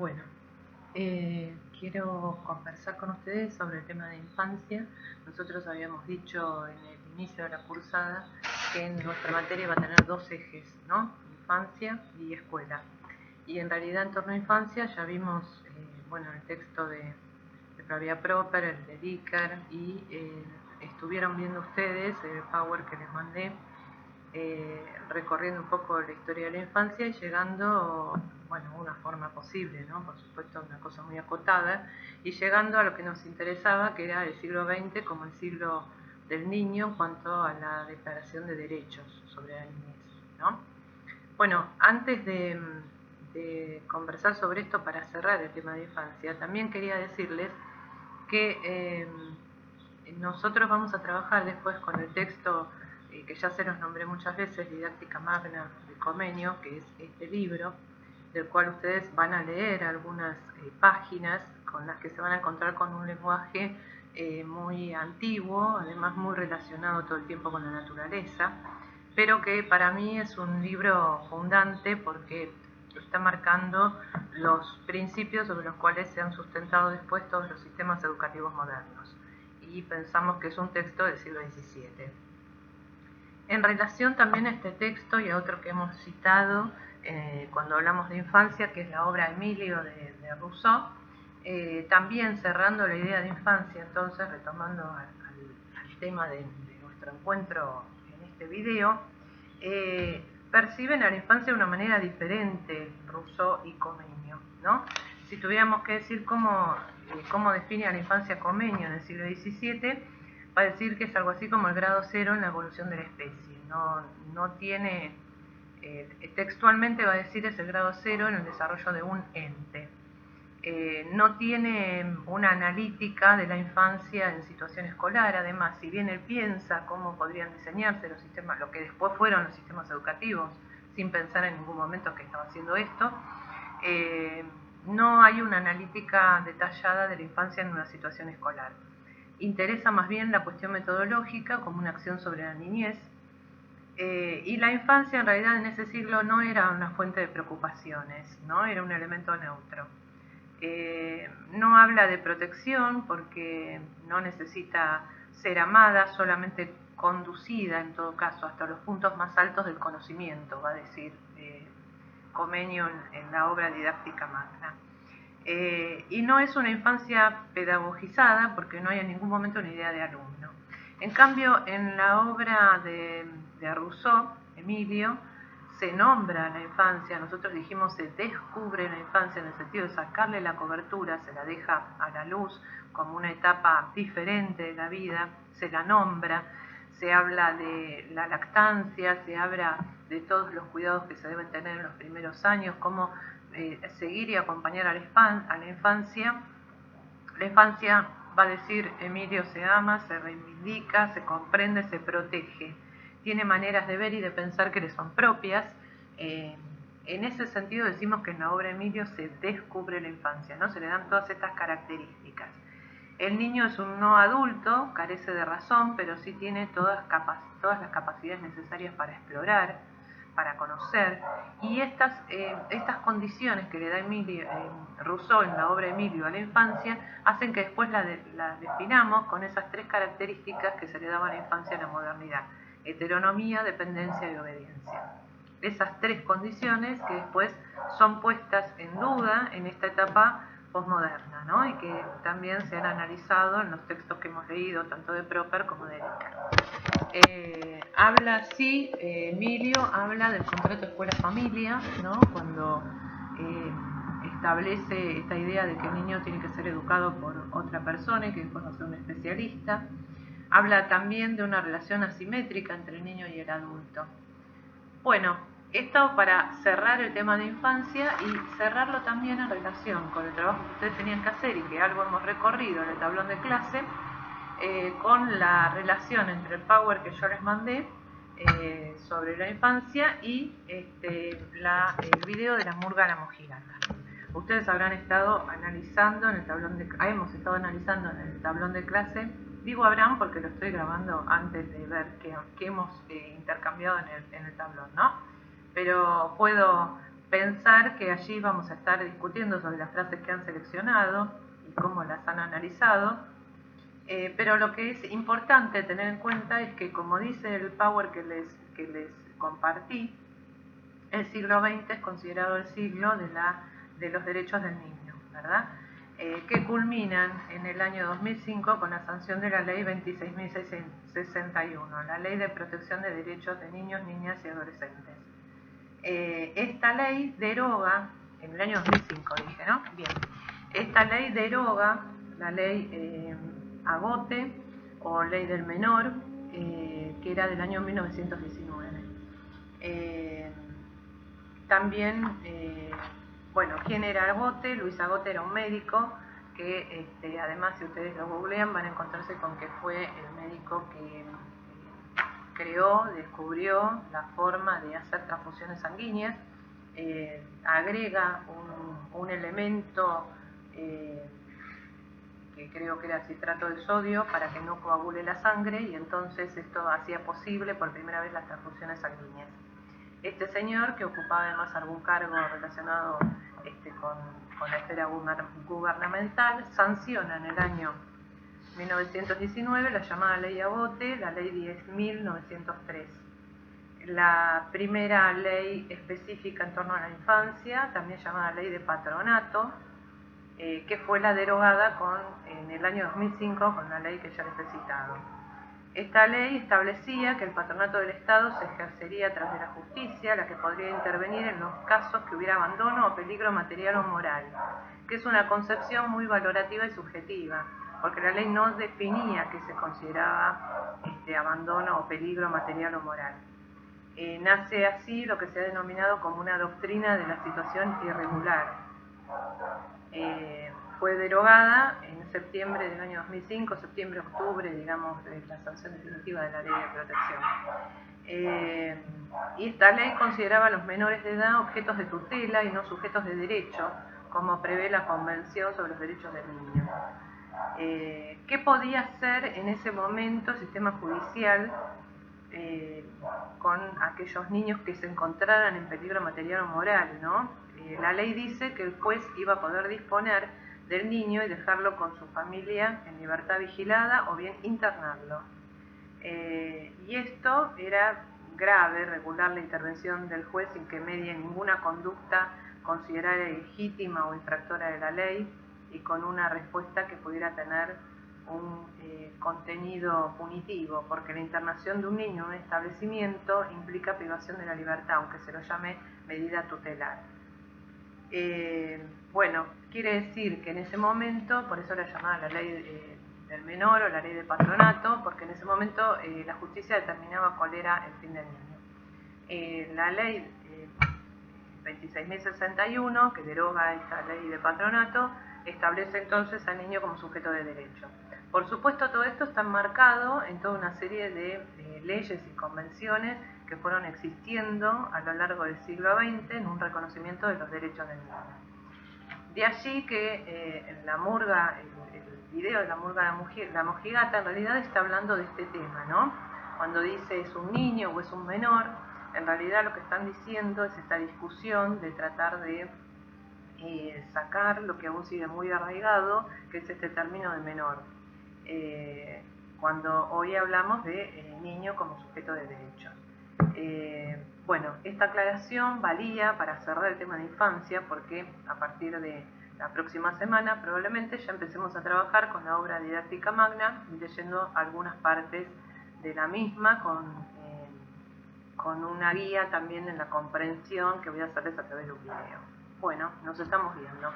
Bueno, quiero conversar con ustedes sobre el tema de infancia. Nosotros habíamos dicho en el inicio de la cursada que en nuestra materia va a tener dos ejes, ¿no? Infancia y escuela. Y en realidad en torno a infancia ya vimos, el texto de Flavia Proper, el de Dicker, y estuvieron viendo ustedes el Power que les mandé, recorriendo un poco la historia de la infancia y llegando, una forma posible, ¿no? Por supuesto una cosa muy acotada, y llegando a lo que nos interesaba, que era el siglo XX como el siglo del niño en cuanto a la declaración de derechos sobre la niñez, ¿no? Bueno, antes de conversar sobre esto para cerrar el tema de infancia, también quería decirles que nosotros vamos a trabajar después con el texto que ya se los nombré muchas veces, Didáctica Magna de Comenio, que es este libro, del cual ustedes van a leer algunas páginas con las que se van a encontrar con un lenguaje muy antiguo, además muy relacionado todo el tiempo con la naturaleza, pero que para mí es un libro fundante porque está marcando los principios sobre los cuales se han sustentado después todos los sistemas educativos modernos, y pensamos que es un texto del siglo XVII. En relación también a este texto y a otro que hemos citado cuando hablamos de infancia, que es la obra Emilio de Rousseau, también cerrando la idea de infancia, entonces retomando al tema de nuestro encuentro en este video, perciben a la infancia de una manera diferente Rousseau y Comenio, ¿no? Si tuviéramos que decir cómo define a la infancia Comenio en el siglo XVII, va a decir que es algo así como el grado cero en la evolución de la especie. No tiene, textualmente va a decir es el grado cero en el desarrollo de un ente. No tiene una analítica de la infancia en situación escolar. Además, si bien él piensa cómo podrían diseñarse los sistemas, lo que después fueron los sistemas educativos, sin pensar en ningún momento que estaba haciendo esto, no hay una analítica detallada de la infancia en una situación escolar. Interesa más bien la cuestión metodológica como una acción sobre la niñez, y la infancia en realidad en ese siglo no era una fuente de preocupaciones, ¿no? Era un elemento neutro. No habla de protección porque no necesita ser amada, solamente conducida en todo caso hasta los puntos más altos del conocimiento, va a decir Comenio en la obra Didáctica Magna. Y no es una infancia pedagogizada porque no hay en ningún momento una idea de alumno. En cambio, en la obra de Rousseau, Emilio, se nombra la infancia, nosotros dijimos se descubre la infancia en el sentido de sacarle la cobertura, se la deja a la luz como una etapa diferente de la vida, se la nombra, se habla de la lactancia, se habla de todos los cuidados que se deben tener en los primeros años, cómo seguir y acompañar a la infancia. La infancia, va a decir Emilio, se ama, se reivindica, se comprende, se protege. Tiene maneras de ver y de pensar que le son propias. En ese sentido decimos que en la obra de Emilio se descubre la infancia, ¿no? Se le dan todas estas características. El niño es un no adulto, carece de razón, pero sí tiene todas las capacidades necesarias para explorar, para conocer, y estas condiciones que le da Rousseau en la obra Emilio a la infancia hacen que después la definamos con esas tres características que se le daban a la infancia en la modernidad: heteronomía, dependencia y obediencia. Esas tres condiciones que después son puestas en duda en esta etapa posmoderna, ¿no? Y que también se han analizado en los textos que hemos leído, tanto de Proper como de Dicker. Habla así, Emilio habla del contrato escuela-familia, ¿no? Cuando establece esta idea de que el niño tiene que ser educado por otra persona y que después va a ser un especialista. Habla también de una relación asimétrica entre el niño y el adulto. Bueno, esto para cerrar el tema de infancia y cerrarlo también en relación con el trabajo que ustedes tenían que hacer y que algo hemos recorrido en el tablón de clase, con la relación entre el Power que yo les mandé sobre la infancia y el video de la murga a la mojigata. Ustedes habrán estado analizando en el tablón hemos estado analizando en el tablón de clase. Digo habrán porque lo estoy grabando antes de ver qué hemos intercambiado en el tablón, ¿no? Pero puedo pensar que allí vamos a estar discutiendo sobre las frases que han seleccionado y cómo las han analizado, pero lo que es importante tener en cuenta es que, como dice el Power que les compartí, el siglo XX es considerado el siglo de los derechos del niño, ¿verdad? Que culminan en el año 2005 con la sanción de la ley 26.061, la ley de protección de derechos de niños, niñas y adolescentes. Esta ley deroga, en el año 2005 dije, ¿no? Bien, esta ley deroga la ley Agote o ley del menor, que era del año 1919. También, bueno, ¿quién era Agote? Luis Agote era un médico que, además, si ustedes lo googlean, van a encontrarse con que fue el médico que creó, descubrió la forma de hacer transfusiones sanguíneas, agrega un elemento que creo que era citrato de sodio para que no coagule la sangre, y entonces esto hacía posible por primera vez las transfusiones sanguíneas. Este señor, que ocupaba además algún cargo relacionado con la esfera gubernamental, sanciona en el año 1919 la llamada Ley Agote, la Ley 10.903. La primera ley específica en torno a la infancia, también llamada Ley de Patronato, que fue la derogada en el año 2005 con la ley que ya les he citado. Esta ley establecía que el patronato del Estado se ejercería a través de la justicia, la que podría intervenir en los casos que hubiera abandono o peligro material o moral, que es una concepción muy valorativa y subjetiva, porque la ley no definía qué se consideraba abandono o peligro material o moral. Nace así lo que se ha denominado como una doctrina de la situación irregular. Fue derogada en septiembre del año 2005, septiembre-octubre, digamos, de la sanción definitiva de la ley de protección. Y esta ley consideraba a los menores de edad objetos de tutela y no sujetos de derecho, como prevé la Convención sobre los Derechos del Niño. ¿Qué podía hacer en ese momento el sistema judicial con aquellos niños que se encontraran en peligro material o moral, ¿no? La ley dice que el juez iba a poder disponer del niño y dejarlo con su familia en libertad vigilada o bien internarlo. Y esto era grave, regular la intervención del juez sin que medie ninguna conducta considerada ilegítima o infractora de la ley y con una respuesta que pudiera tener un contenido punitivo, porque la internación de un niño en un establecimiento implica privación de la libertad, aunque se lo llame medida tutelar. Bueno, quiere decir que en ese momento, por eso era llamada la ley del menor o la ley de patronato, porque en ese momento la justicia determinaba cuál era el fin del niño. La ley 26.061, que deroga esta ley de patronato, establece entonces al niño como sujeto de derecho. Por supuesto, todo esto está enmarcado en toda una serie de leyes y convenciones que fueron existiendo a lo largo del siglo XX en un reconocimiento de los derechos del niño. De allí que en la murga, el video de la murga La Mojigata, en realidad está hablando de este tema, ¿no? Cuando dice es un niño o es un menor, en realidad lo que están diciendo es esta discusión de tratar de sacar lo que aún sigue muy arraigado, que es este término de menor. Cuando hoy hablamos de niño como sujeto de derechos. Bueno, esta aclaración valía para cerrar el tema de infancia, porque a partir de la próxima semana probablemente ya empecemos a trabajar con la obra didáctica magna, leyendo algunas partes de la misma con una guía también en la comprensión que voy a hacerles a través de un video. Bueno, nos estamos viendo.